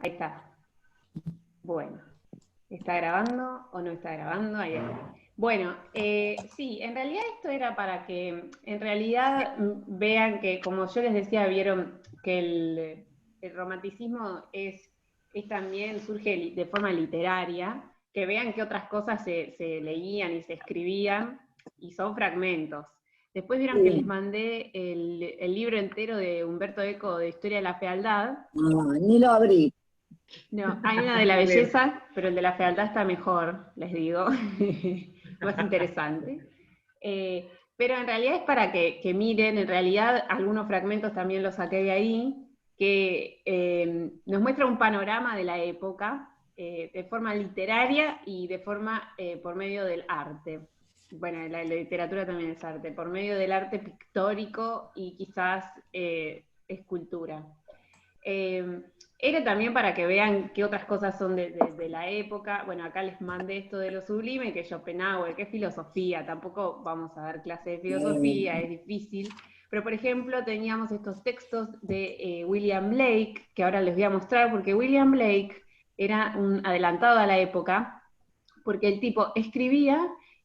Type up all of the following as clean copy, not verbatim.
Ahí está. Bueno, ¿está grabando o no está grabando? Ahí está. Bueno, sí, en realidad esto era para que en realidad vean que, como yo les decía, vieron que el romanticismo es también, surge de forma literaria, que vean que otras cosas se leían y se escribían, y son fragmentos. Después vieron que les mandé el libro entero de Humberto Eco de Historia de la Fealdad. Ni lo abrí. No, hay una de la belleza, pero el de la fealdad está mejor, les digo, más interesante. Pero en realidad es para que miren, en realidad algunos fragmentos también los saqué de ahí, que nos muestra un panorama de la época, de forma literaria y de forma por medio del arte. Bueno, la literatura también es arte, por medio del arte pictórico y quizás escultura. Era también para que vean qué otras cosas son de la época. Bueno, acá les mandé esto de lo sublime, que Schopenhauer, que es filosofía. Tampoco vamos a dar clase de filosofía, es difícil. Pero, por ejemplo, teníamos estos textos de William Blake, que ahora les voy a mostrar, porque William Blake era un adelantado a la época, porque el tipo escribía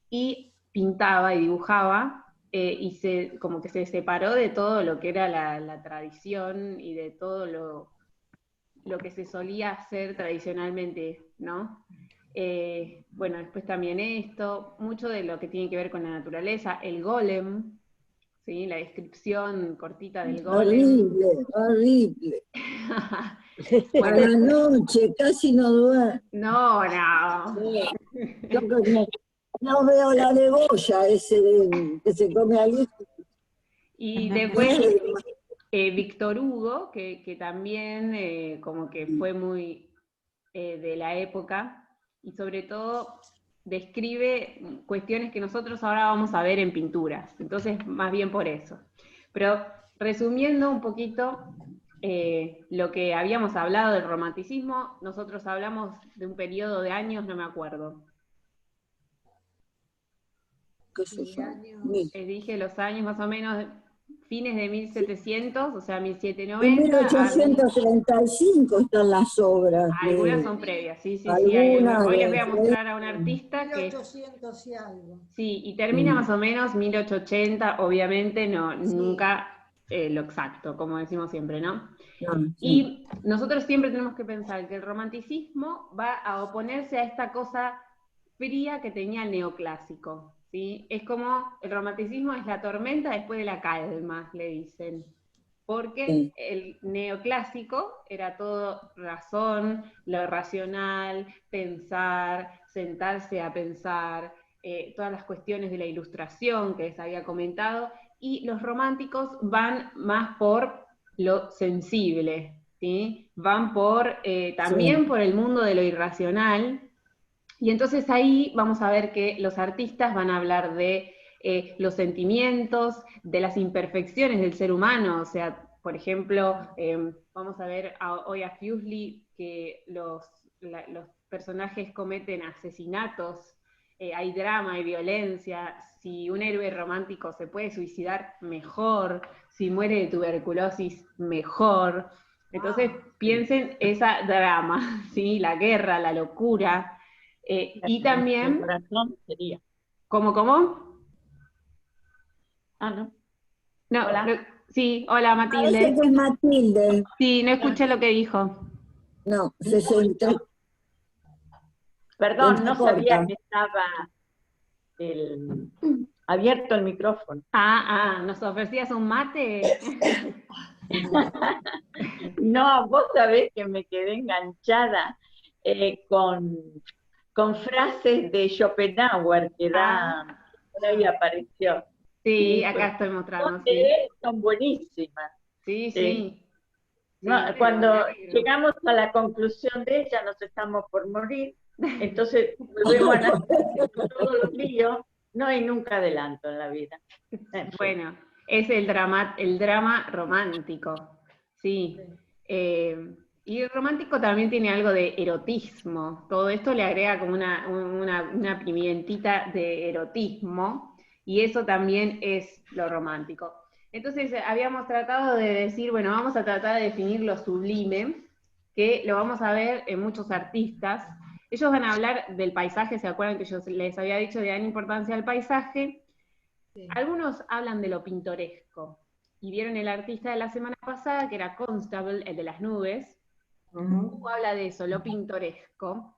y pintaba y dibujaba, y como que se separó de todo lo que era la tradición y de todo lo que se solía hacer tradicionalmente, ¿no? Bueno, después también esto, mucho de lo que tiene que ver con la naturaleza, el golem, ¿sí? La descripción cortita del golem. Horrible, horrible. Bueno, A la noche, casi no duermo. no, no. No veo la de Goya, que se come al hijo. Y No después sé, Víctor Hugo, que también como que fue muy de la época, y sobre todo describe cuestiones que nosotros ahora vamos a ver en pinturas, entonces más bien por eso. Pero resumiendo un poquito lo que habíamos hablado del romanticismo, nosotros hablamos de un periodo de años, no me acuerdo. qué sé yo. Dije los años más o menos fines de 1700, o sea, En 1790 a 1835 están las obras algunas de son previas, sí, sí, sí. algunas Hoy les de voy a mostrar a un artista que... 1800 y algo. Sí, y termina más o menos 1880, obviamente no, sí. Nunca lo exacto, como decimos siempre, ¿no? sí. Y nosotros siempre tenemos que pensar que el romanticismo va a oponerse a esta cosa fría que tenía el neoclásico, ¿sí? Es como, el romanticismo es la tormenta después de la calma, le dicen. Porque el neoclásico era todo razón, lo racional, pensar, sentarse a pensar, todas las cuestiones de la ilustración que les había comentado, y los románticos van más por lo sensible, ¿sí? Van también por el mundo de lo irracional, y entonces ahí vamos a ver que los artistas van a hablar de los sentimientos, de las imperfecciones del ser humano, o sea, por ejemplo, vamos a ver hoy a Fuseli que los personajes cometen asesinatos, hay drama, hay violencia, si un héroe romántico se puede suicidar, mejor, si muere de tuberculosis, mejor. Entonces piensen esa drama, ¿sí? La guerra, la locura, y también... El corazón sería. ¿Cómo? Ah, ¿no? No, Hola. sí, hola Parece Matilde. que es Matilde. Sí, no escuché lo que dijo. No, 60. Perdón, no sabía que estaba abierto el micrófono. ¿Nos ofrecías un mate? No, vos sabés que me quedé enganchada con frases de Schopenhauer que por ahí apareció. Sí, Y acá estoy mostrando, de sí. él son buenísimas. Sí, sí. No, Sí, cuando llegamos a la conclusión de ella, nos estamos por morir, entonces volvemos a nacer con todos los líos, no hay nunca adelanto en la vida. Bueno, es el drama romántico, sí. Y el romántico también tiene algo de erotismo, todo esto le agrega como una pimientita de erotismo, y eso también es lo romántico. Entonces habíamos tratado de decir, bueno, vamos a tratar de definir lo sublime, que lo vamos a ver en muchos artistas. Ellos van a hablar del paisaje, ¿se acuerdan que yo les había dicho de dar importancia al paisaje? Sí. Algunos hablan de lo pintoresco, y vieron el artista de la semana pasada, que era Constable, el de las nubes, habla de eso, lo pintoresco,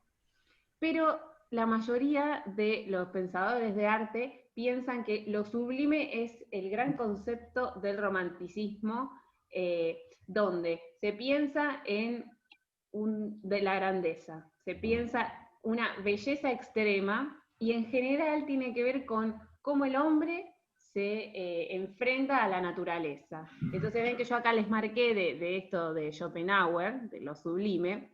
pero la mayoría de los pensadores de arte piensan que lo sublime es el gran concepto del romanticismo, donde se piensa en de la grandeza, se piensa una belleza extrema, y en general tiene que ver con cómo el hombre se enfrenta a la naturaleza. Entonces ven que yo acá les marqué de esto de Schopenhauer, de lo sublime.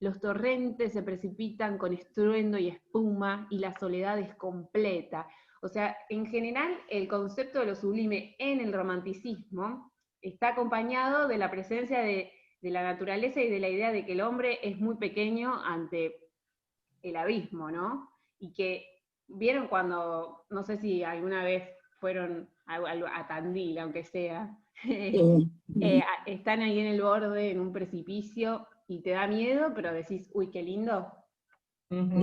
Los torrentes se precipitan con estruendo y espuma, y la soledad es completa. O sea, en general, el concepto de lo sublime en el romanticismo está acompañado de la presencia de la naturaleza y de la idea de que el hombre es muy pequeño ante el abismo, ¿no? Y que, ¿vieron cuando, no sé si alguna vez fueron a Tandil, aunque sea, están ahí en el borde, en un precipicio, y te da miedo, pero decís, uy, qué lindo?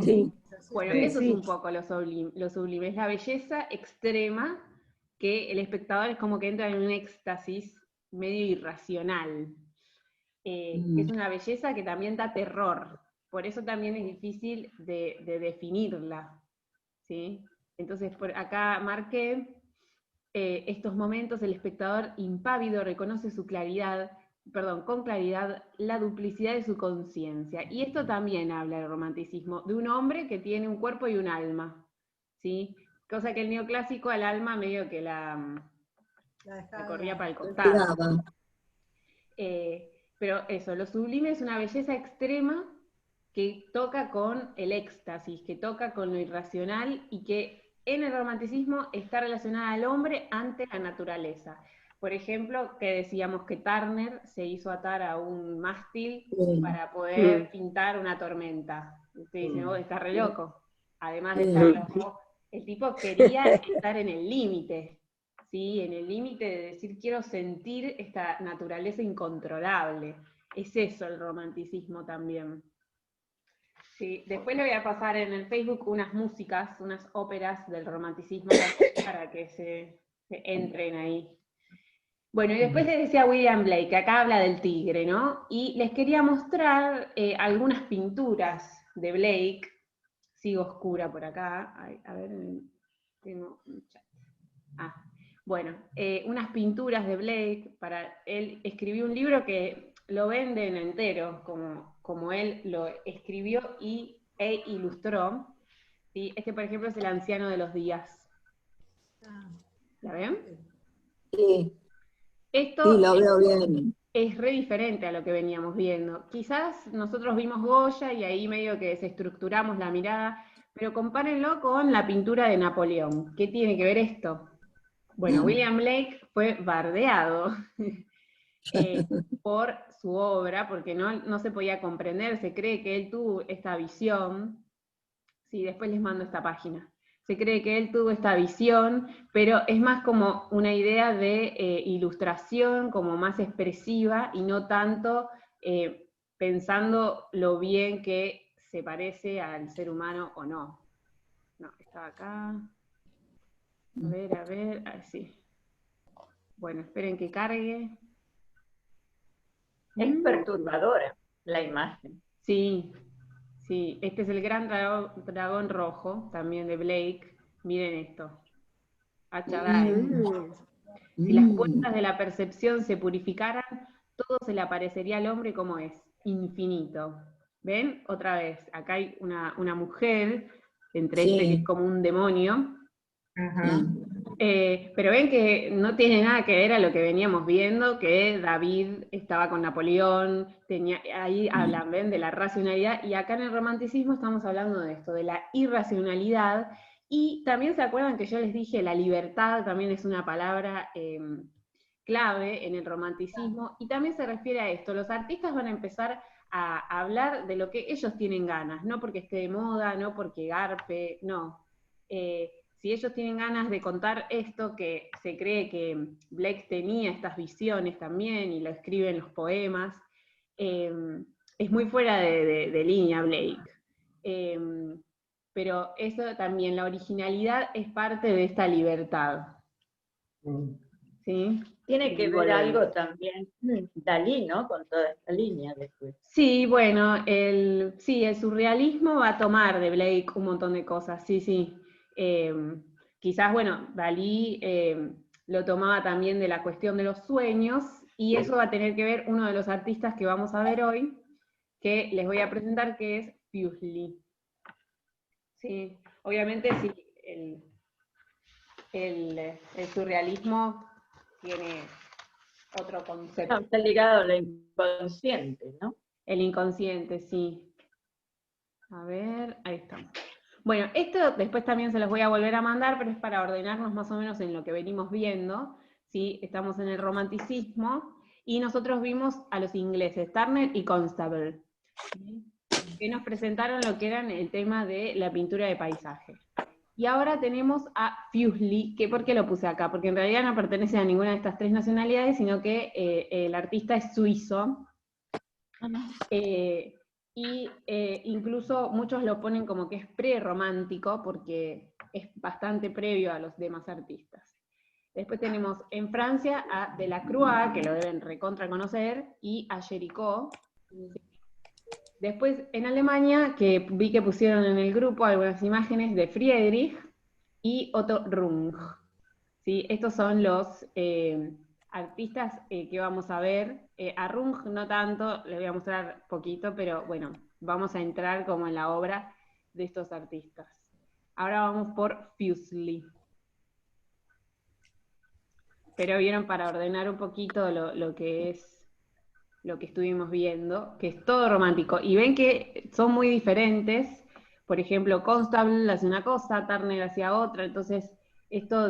Sí. Bueno, eso es un poco lo sublime, es la belleza extrema, que el espectador es como que entra en un éxtasis medio irracional. Que es una belleza que también da terror, por eso también es difícil de definirla, ¿sí? Entonces, por acá marqué, estos momentos el espectador impávido reconoce con claridad la duplicidad de su conciencia, y esto también habla del romanticismo, de un hombre que tiene un cuerpo y un alma, ¿sí? Cosa que el neoclásico al alma medio que la corría para el costado. Pero eso, lo sublime es una belleza extrema que toca con el éxtasis, que toca con lo irracional, y que en el romanticismo está relacionada al hombre ante la naturaleza. Por ejemplo, que decíamos que Turner se hizo atar a un mástil para poder pintar una tormenta. Usted dice, oh, está re loco. Además de estar loco, el tipo quería estar en el límite. ¿Sí? En el límite de decir, quiero sentir esta naturaleza incontrolable. Es eso el romanticismo también. Sí, después le voy a pasar en el Facebook unas músicas, unas óperas del romanticismo para que se entren ahí. Bueno, y después les decía William Blake, que acá habla del tigre, ¿no? Y les quería mostrar algunas pinturas de Blake. Sigo oscura por acá. Ay, a ver, tengo un chat. Bueno, unas pinturas de Blake. Él escribió un libro que lo venden entero, como él lo escribió e ilustró. ¿Sí? Este, por ejemplo, es El anciano de los días. ¿La ven? Sí. Esto sí, lo veo bien. Es re diferente a lo que veníamos viendo. Quizás nosotros vimos Goya y ahí medio que desestructuramos la mirada, pero compárenlo con la pintura de Napoleón. ¿Qué tiene que ver esto? Bueno, William Blake fue bardeado por su obra, porque no se podía comprender, se cree que él tuvo esta visión. Sí, después les mando esta página. Se cree que él tuvo esta visión, pero es más como una idea de ilustración, como más expresiva, y no tanto pensando lo bien que se parece al ser humano o no. No, estaba acá. A ver, sí. Bueno, esperen que cargue. Es perturbadora la imagen. Sí, sí. Este es el gran dragón rojo, también de Blake. Miren esto. Si las puertas de la percepción se purificaran, todo se le aparecería al hombre como es, infinito. ¿Ven? Otra vez, acá hay una mujer, entre este que es como un demonio. Pero ven que no tiene nada que ver a lo que veníamos viendo, que David estaba con Napoleón, ahí hablan, ¿ven? De la racionalidad, y acá en el romanticismo estamos hablando de esto, de la irracionalidad. Y también se acuerdan que yo les dije, la libertad también es una palabra clave en el romanticismo, y también se refiere a esto. Los artistas van a empezar a hablar de lo que ellos tienen ganas, no porque esté de moda, no porque garpe, no. Si ellos tienen ganas de contar esto, que se cree que Blake tenía estas visiones también, y lo escribe en los poemas, es muy fuera de línea Blake. Pero eso también, la originalidad es parte de esta libertad. ¿Sí? Tiene que ver algo también Dalí, ¿no? Con toda esta línea después. Sí, bueno, el surrealismo va a tomar de Blake un montón de cosas, sí, sí. Quizás, bueno, Dalí lo tomaba también de la cuestión de los sueños, y eso va a tener que ver uno de los artistas que vamos a ver hoy, que les voy a presentar, que es Fuseli. Sí, obviamente sí, el surrealismo tiene otro concepto. No, está ligado al inconsciente, ¿no? El inconsciente, sí. A ver, ahí estamos. Bueno, esto después también se los voy a volver a mandar, pero es para ordenarnos más o menos en lo que venimos viendo, ¿sí? Estamos en el romanticismo, y nosotros vimos a los ingleses, Turner y Constable, ¿sí? Que nos presentaron lo que eran el tema de la pintura de paisaje. Y ahora tenemos a Fuseli, que ¿por qué lo puse acá? Porque en realidad no pertenece a ninguna de estas tres nacionalidades, sino que el artista es suizo. Y incluso muchos lo ponen como que es prerromántico, porque es bastante previo a los demás artistas. Después tenemos en Francia a Delacroix, que lo deben recontra conocer, y a Géricault. Después en Alemania, que vi que pusieron en el grupo algunas imágenes de Friedrich y Otto Runge. ¿Sí? Estos son los artistas que vamos a ver. A Runge no tanto, les voy a mostrar poquito, pero bueno, vamos a entrar como en la obra de estos artistas. Ahora vamos por Fuseli. Pero vieron, para ordenar un poquito lo que es lo que estuvimos viendo, que es todo romántico. Y ven que son muy diferentes. Por ejemplo, Constable hace una cosa, Turner hacía otra. Entonces, esto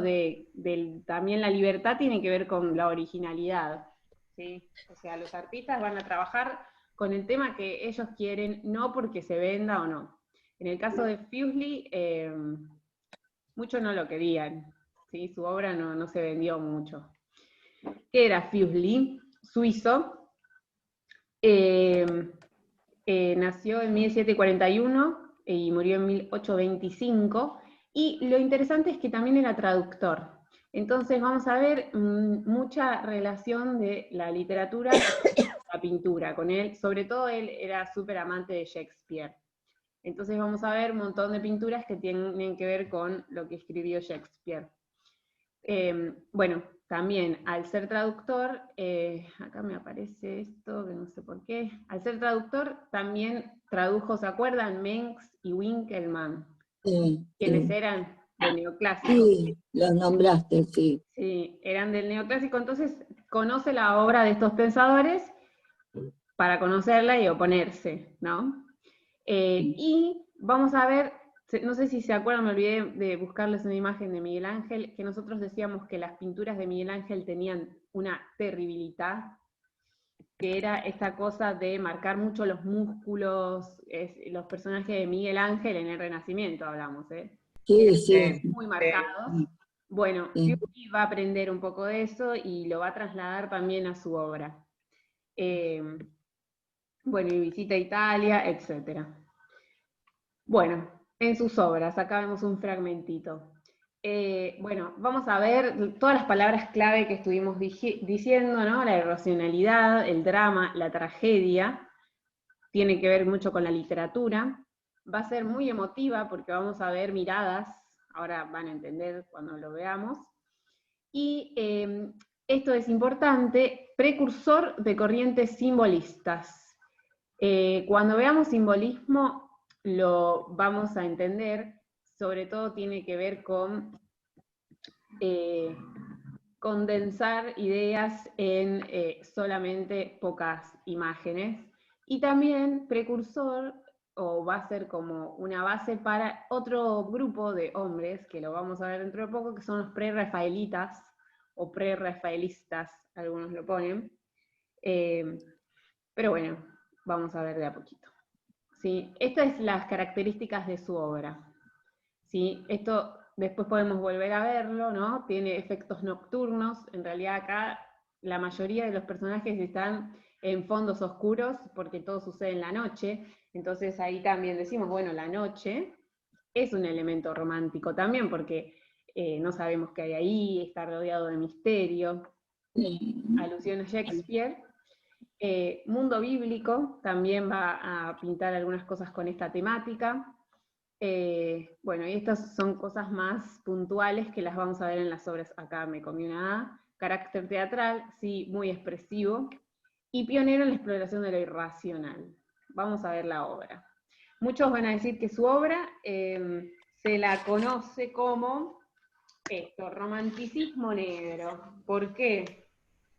también la libertad tiene que ver con la originalidad, ¿sí? O sea, los artistas van a trabajar con el tema que ellos quieren, no porque se venda o no. En el caso de Fuseli, muchos no lo querían, ¿sí? Su obra no se vendió mucho. ¿Qué era Fuseli? Suizo. Nació en 1741 y murió en 1825, y lo interesante es que también era traductor. Entonces vamos a ver mucha relación de la literatura con la pintura con él. Sobre todo él era súper amante de Shakespeare. Entonces vamos a ver un montón de pinturas que tienen que ver con lo que escribió Shakespeare. Bueno, también al ser traductor, acá me aparece esto, que no sé por qué, al ser traductor también tradujo, ¿se acuerdan? Mengs y Winkelmann, Sí, quienes sí. eran del neoclásico. Sí, los nombraste, sí. Sí, eran del neoclásico, entonces conoce la obra de estos pensadores para conocerla y oponerse, ¿no? Y vamos a ver, no sé si se acuerdan, me olvidé de buscarles una imagen de Miguel Ángel, que nosotros decíamos que las pinturas de Miguel Ángel tenían una terribilidad, que era esta cosa de marcar mucho los músculos, los personajes de Miguel Ángel en el Renacimiento hablamos, Sí, sí. muy marcados. Bueno, Sí. Fuseli va a aprender un poco de eso y lo va a trasladar también a su obra. Bueno, y visita Italia, etc. Bueno, en sus obras, acá vemos un fragmentito. Bueno, vamos a ver todas las palabras clave que estuvimos diciendo, ¿no? La irracionalidad, el drama, la tragedia, tiene que ver mucho con la literatura. Va a ser muy emotiva porque vamos a ver miradas, ahora van a entender cuando lo veamos. Y esto es importante, precursor de corrientes simbolistas. Cuando veamos simbolismo lo vamos a entender, sobre todo tiene que ver con condensar ideas en solamente pocas imágenes, y también precursor, o va a ser como una base para otro grupo de hombres, que lo vamos a ver dentro de poco, que son los prerrafaelitas, o prerrafaelistas, algunos lo ponen, pero bueno, vamos a ver de a poquito. ¿Sí? Estas son las características de su obra. ¿Sí? Esto después podemos volver a verlo, ¿no? Tiene efectos nocturnos. En realidad acá la mayoría de los personajes están en fondos oscuros, porque todo sucede en la noche. Entonces ahí también decimos, bueno, la noche es un elemento romántico también, porque no sabemos qué hay ahí, está rodeado de misterio. Alusión a Shakespeare. Mundo bíblico también va a pintar algunas cosas con esta temática. Bueno, y estas son cosas más puntuales que las vamos a ver en las obras. Acá me comí una A. Carácter teatral, sí, muy expresivo. Y pionero en la exploración de lo irracional. Vamos a ver la obra. Muchos van a decir que su obra se la conoce como esto, romanticismo negro. ¿Por qué?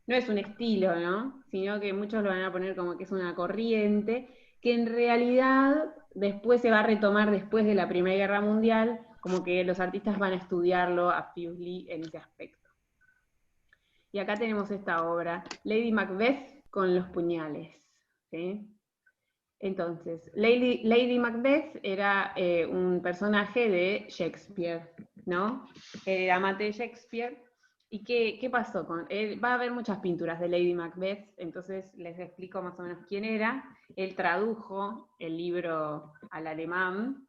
No es un estilo, ¿no? Sino que muchos lo van a poner como que es una corriente, que en realidad después se va a retomar después de la Primera Guerra Mundial, como que los artistas van a estudiarlo a Fuseli en ese aspecto. Y acá tenemos esta obra, Lady Macbeth con los puñales, ¿sí? Entonces, Lady Macbeth era un personaje de Shakespeare, ¿no? Era amante de Shakespeare. ¿Y qué pasó? Va a haber muchas pinturas de Lady Macbeth, entonces les explico más o menos quién era. Él tradujo el libro al alemán.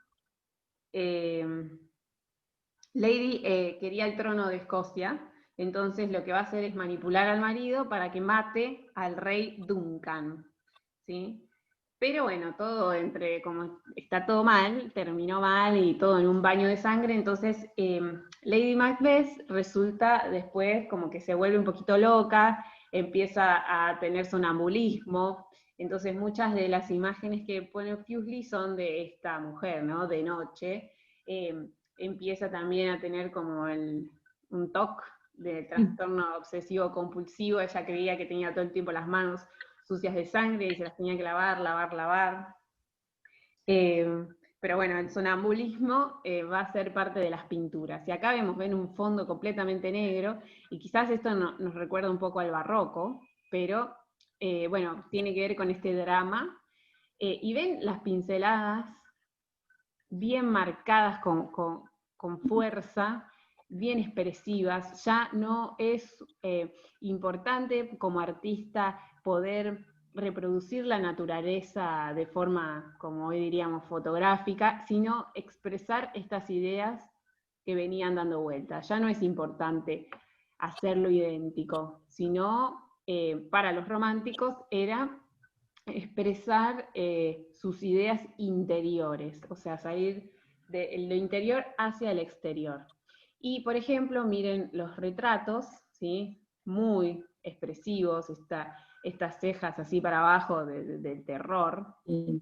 Lady quería el trono de Escocia, entonces lo que va a hacer es manipular al marido para que mate al rey Duncan, ¿sí? Pero bueno, todo como está todo mal, terminó mal y todo en un baño de sangre, entonces Lady Macbeth resulta después como que se vuelve un poquito loca, empieza a tener sonambulismo, entonces muchas de las imágenes que pone Fuseli son de esta mujer, ¿no? De noche. Empieza también a tener como un TOC de trastorno obsesivo compulsivo, ella creía que tenía todo el tiempo las manos sucias de sangre y se las tenía que lavar. Pero bueno, el sonambulismo va a ser parte de las pinturas. Y acá ven un fondo completamente negro, y quizás esto nos recuerda un poco al barroco, pero bueno, tiene que ver con este drama. Y ven las pinceladas bien marcadas con fuerza, bien expresivas. Ya no es importante como artista poder reproducir la naturaleza de forma, como hoy diríamos, fotográfica, sino expresar estas ideas que venían dando vueltas. Ya no es importante hacerlo idéntico, sino para los románticos era expresar sus ideas interiores, o sea, salir de lo interior hacia el exterior. Y, por ejemplo, miren los retratos, ¿sí? Muy expresivos, estas cejas así para abajo del terror. ¿Sí?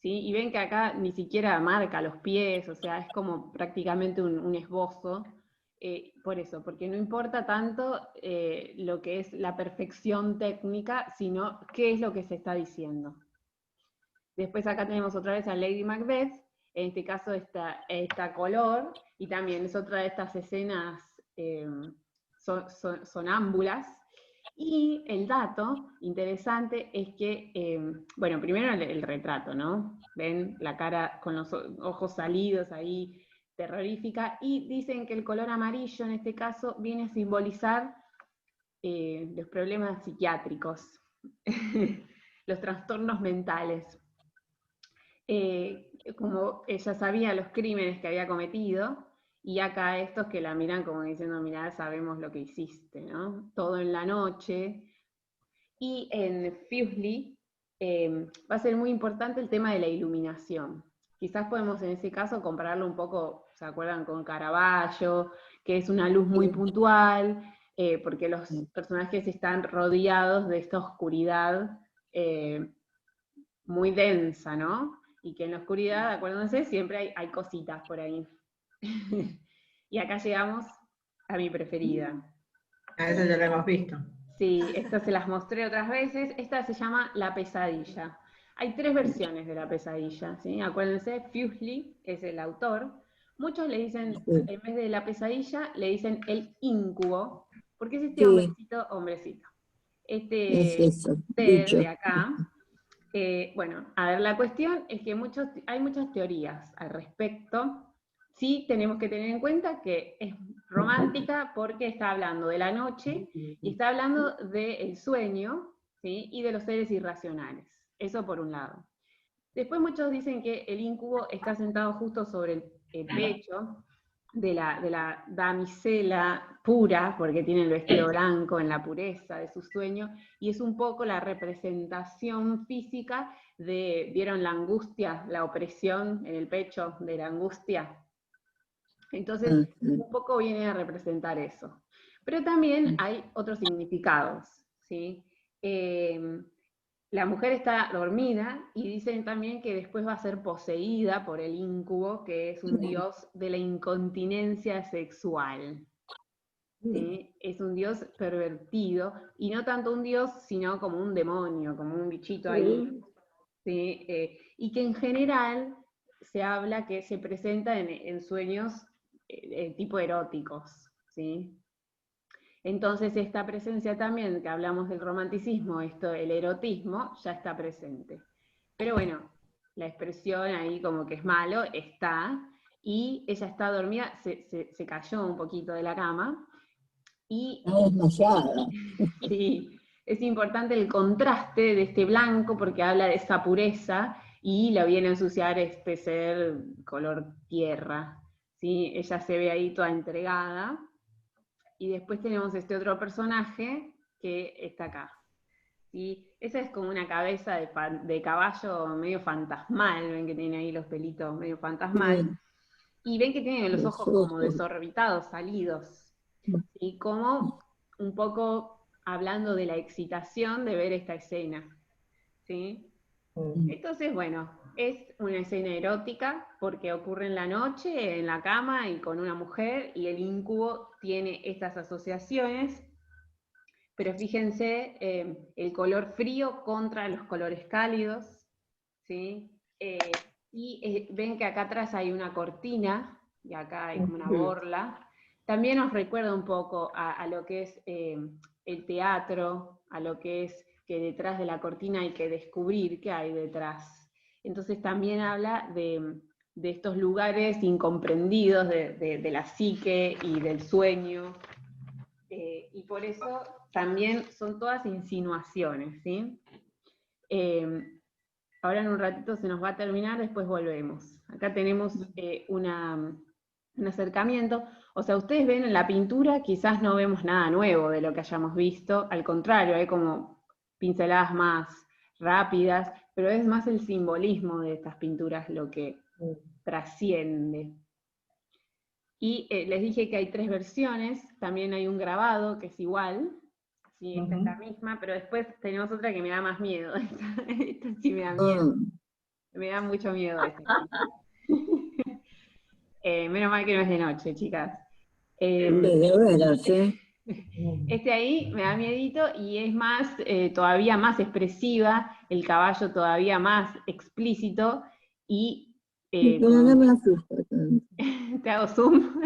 Y ven que acá ni siquiera marca los pies, o sea, es como prácticamente un esbozo. Por eso, porque no importa tanto lo que es la perfección técnica, sino qué es lo que se está diciendo. Después acá tenemos otra vez a Lady Macbeth, en este caso esta color, y también es otra de estas escenas sonámbulas. Y el dato interesante es que, bueno, primero el retrato, ¿no? Ven la cara con los ojos salidos ahí, terrorífica, y dicen que el color amarillo en este caso viene a simbolizar los problemas psiquiátricos, los trastornos mentales. Como ella sabía los crímenes que había cometido, y acá estos que la miran como diciendo, mirá, sabemos lo que hiciste, ¿no? Todo en la noche. Y en Fuseli va a ser muy importante el tema de la iluminación. Quizás podemos en ese caso compararlo un poco, ¿se acuerdan? Con Caravaggio, que es una luz muy puntual, porque los personajes están rodeados de esta oscuridad muy densa, ¿no? Y que en la oscuridad, acuérdense, siempre hay cositas por ahí. Y acá llegamos a mi preferida. A esa ya la hemos visto. Sí, esta se las mostré otras veces. Esta se llama La Pesadilla. Hay 3 versiones de La Pesadilla, ¿sí? Acuérdense, Fuseli es el autor. Muchos le dicen, en vez de La Pesadilla, le dicen el Íncubo, porque es este hombrecito. Este de acá. Bueno, a ver, la cuestión es que hay muchas teorías al respecto. Sí tenemos que tener en cuenta que es romántica porque está hablando de la noche y está hablando del sueño, ¿sí? Y de los seres irracionales. Eso por un lado. Después muchos dicen que el íncubo está sentado justo sobre el pecho de la damisela pura, porque tiene el vestido blanco en la pureza de su sueño, y es un poco la representación física de, ¿vieron la angustia, la opresión en el pecho de la angustia? Entonces, un poco viene a representar eso. Pero también hay otros significados, ¿sí? La mujer está dormida y dicen también que después va a ser poseída por el íncubo, que es un dios de la incontinencia sexual. ¿Sí? Es un dios pervertido, y no tanto un dios, sino como un demonio, como un bichito ahí. ¿Sí? Y que en general se habla que se presenta en sueños tipo eróticos, ¿sí? Entonces esta presencia también, que hablamos del romanticismo, el erotismo, ya está presente. Pero bueno, la expresión ahí como que es malo, está, y ella está dormida, se cayó un poquito de la cama, y desmayada. sí, es importante el contraste de este blanco, porque habla de esa pureza, y la viene a ensuciar este ser color tierra, ¿sí? Ella se ve ahí toda entregada. Y después tenemos este otro personaje que está acá. ¿Sí? Esa es como una cabeza de caballo medio fantasmal, ven que tiene ahí los pelitos medio fantasmal. Y ven que tiene los ojos como desorbitados, salidos. ¿Sí? Como un poco hablando de la excitación de ver esta escena. ¿Sí? Entonces, bueno, es una escena erótica porque ocurre en la noche, en la cama y con una mujer, y el íncubo tiene estas asociaciones, pero fíjense el color frío contra los colores cálidos, ¿sí? Ven que acá atrás hay una cortina, y acá hay como una borla. También nos recuerda un poco a lo que es el teatro, a lo que es que detrás de la cortina hay que descubrir qué hay detrás. Entonces también habla de estos lugares incomprendidos de la psique y del sueño, y por eso también son todas insinuaciones, ¿sí? Ahora en un ratito se nos va a terminar, después volvemos. Acá tenemos un acercamiento. O sea, ustedes ven en la pintura, quizás no vemos nada nuevo de lo que hayamos visto, al contrario, hay como pinceladas más rápidas, pero es más el simbolismo de estas pinturas lo que trasciende. Y les dije que hay 3 versiones, también hay un grabado que es igual, sí, esta es la misma, pero después tenemos otra que me da más miedo. Esta sí me da miedo. Me da mucho miedo esta. Menos mal que no es de noche, chicas. Este ahí me da miedito y es más, todavía más expresiva, el caballo todavía más explícito, y Pero no me asusta tanto. te hago zoom.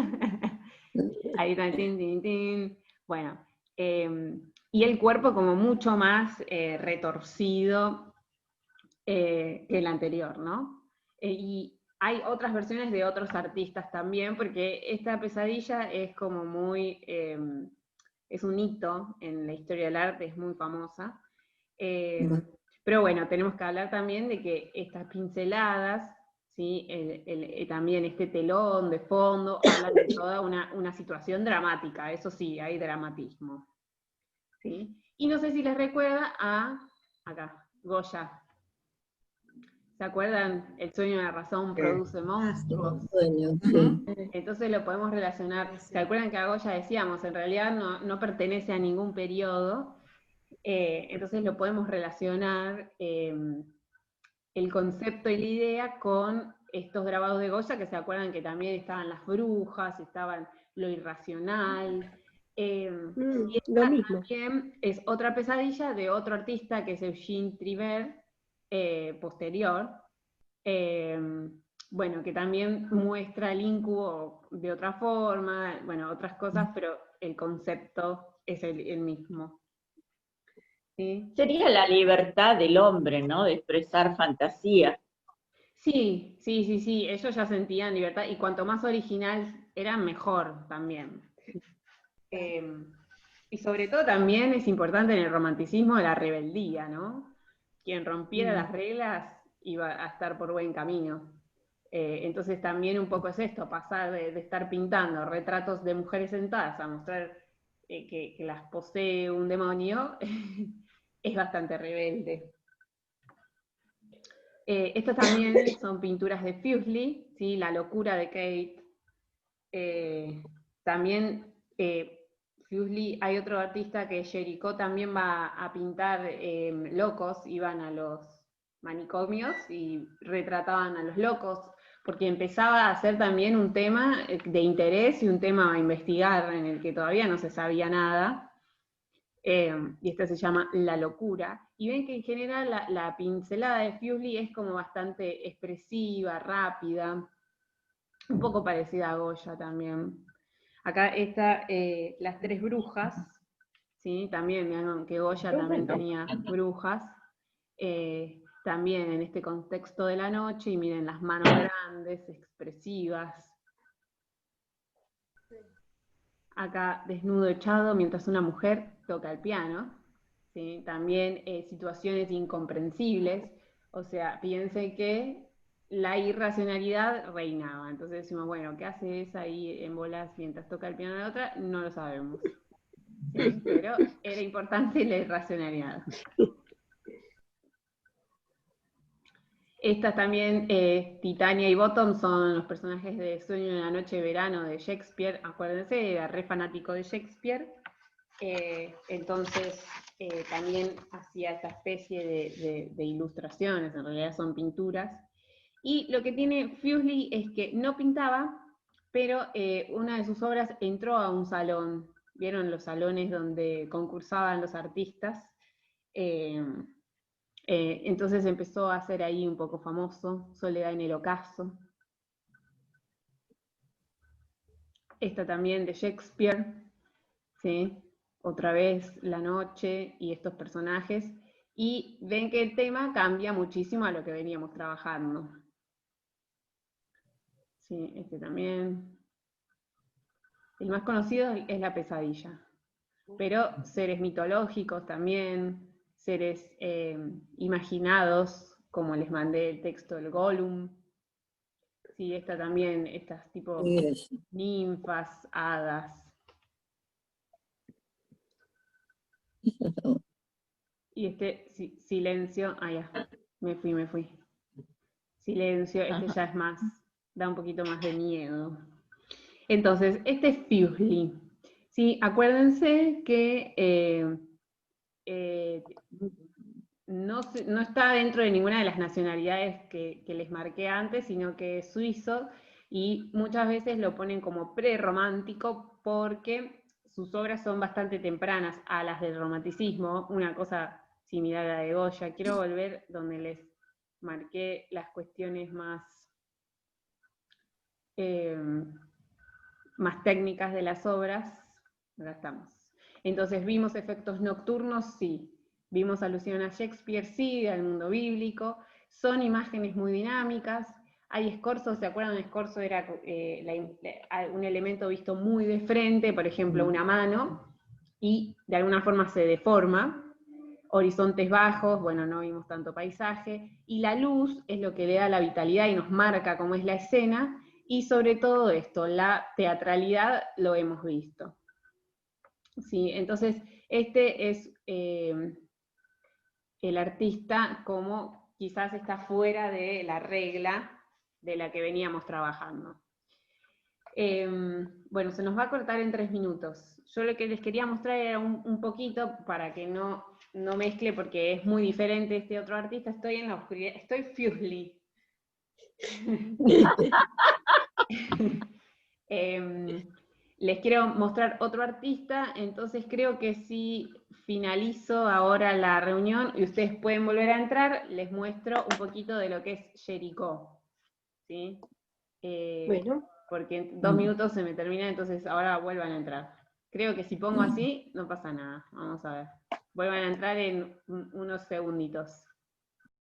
Ahí está, tin, tin, tin. Bueno, y el cuerpo como mucho más retorcido que el anterior, ¿no? Y hay otras versiones de otros artistas también, porque esta pesadilla es como muy, es un hito en la historia del arte, es muy famosa. Pero bueno, tenemos que hablar también de que estas pinceladas, ¿sí? También este telón de fondo, hablan de toda una situación dramática, eso sí, hay dramatismo. ¿Sí? Y no sé si les recuerda acá, Goya. ¿Se acuerdan? El sueño de la razón produce monstruos. Entonces lo podemos relacionar. ¿Se acuerdan que a Goya decíamos, en realidad no pertenece a ningún periodo? Entonces lo podemos relacionar el concepto y la idea con estos grabados de Goya, que se acuerdan que también estaban las brujas, estaban lo irracional. Y esta también es otra pesadilla de otro artista que es Eugene Triver, posterior, bueno, que también muestra el íncubo de otra forma, bueno, otras cosas, pero el concepto es el mismo. ¿Sí? Sería la libertad del hombre, ¿no? De expresar fantasía. Sí, ellos ya sentían libertad, y cuanto más original era, mejor también. Y sobre todo también es importante en el romanticismo la rebeldía, ¿no? Quien rompiera las reglas iba a estar por buen camino. Entonces también un poco es esto, pasar de estar pintando retratos de mujeres sentadas a mostrar que las posee un demonio, es bastante rebelde. Estas también son pinturas de Fuseli, ¿sí? La locura de Kate. También Fuseli, hay otro artista que Géricault también va a pintar locos, iban a los manicomios y retrataban a los locos, porque empezaba a ser también un tema de interés y un tema a investigar en el que todavía no se sabía nada. Y esta se llama La locura, y ven que en general la pincelada de Fuseli es como bastante expresiva, rápida, un poco parecida a Goya también. Acá está Las tres brujas, ¿sí? También, vean que Goya también tenía brujas, también en este contexto de la noche, y miren las manos grandes, expresivas. Acá desnudo echado mientras una mujer toca el piano, ¿sí? También situaciones incomprensibles, o sea, piensen que la irracionalidad reinaba, entonces decimos, bueno, ¿qué hace esa ahí en bolas mientras toca el piano de la otra? No lo sabemos, ¿sí? Pero era importante la irracionalidad. Estas también, Titania y Bottom, son los personajes de Sueño en la noche de verano de Shakespeare. Acuérdense, era re fanático de Shakespeare. Entonces, también hacía esta especie de ilustraciones, en realidad son pinturas. Y lo que tiene Fuseli es que no pintaba, pero una de sus obras entró a un salón. ¿Vieron los salones donde concursaban los artistas? Entonces empezó a ser ahí un poco famoso, Soledad en el ocaso. Esta también de Shakespeare, ¿sí? Otra vez la noche y estos personajes. Y ven que el tema cambia muchísimo a lo que veníamos trabajando. Sí, este también. El más conocido es La pesadilla. Pero seres mitológicos también, seres imaginados, como les mandé el texto del Gollum. Sí, esta también, estas tipo ninfas, hadas. Y este silencio, ya, me fui. Silencio, este ya es más, da un poquito más de miedo. Entonces, este es Fuseli. Sí, acuérdense que no está dentro de ninguna de las nacionalidades que les marqué antes, sino que es suizo, y muchas veces lo ponen como prerromántico porque sus obras son bastante tempranas a las del romanticismo, una cosa similar a la de Goya. Quiero volver donde les marqué las cuestiones más técnicas de las obras. Acá estamos. Entonces, ¿vimos efectos nocturnos? Sí. ¿Vimos alusión a Shakespeare? Sí, al mundo bíblico. Son imágenes muy dinámicas. Hay escorzos, ¿se acuerdan? Un escorzo era un elemento visto muy de frente, por ejemplo, una mano, y de alguna forma se deforma. Horizontes bajos, bueno, no vimos tanto paisaje. Y la luz es lo que le da la vitalidad y nos marca cómo es la escena. Y sobre todo esto, la teatralidad, lo hemos visto. Sí, entonces, este es el artista como quizás está fuera de la regla de la que veníamos trabajando. Bueno, se nos va a cortar en 3 minutos. Yo lo que les quería mostrar era un poquito para que no mezcle, porque es muy diferente este otro artista. Estoy en la oscuridad, estoy Fuseli. Les quiero mostrar otro artista, entonces creo que si finalizo ahora la reunión y ustedes pueden volver a entrar, les muestro un poquito de lo que es Géricault, ¿sí? Bueno. Porque en 2 minutos se me termina, entonces ahora vuelvan a entrar. Creo que si pongo así, no pasa nada. Vamos a ver. Vuelvan a entrar en unos segunditos.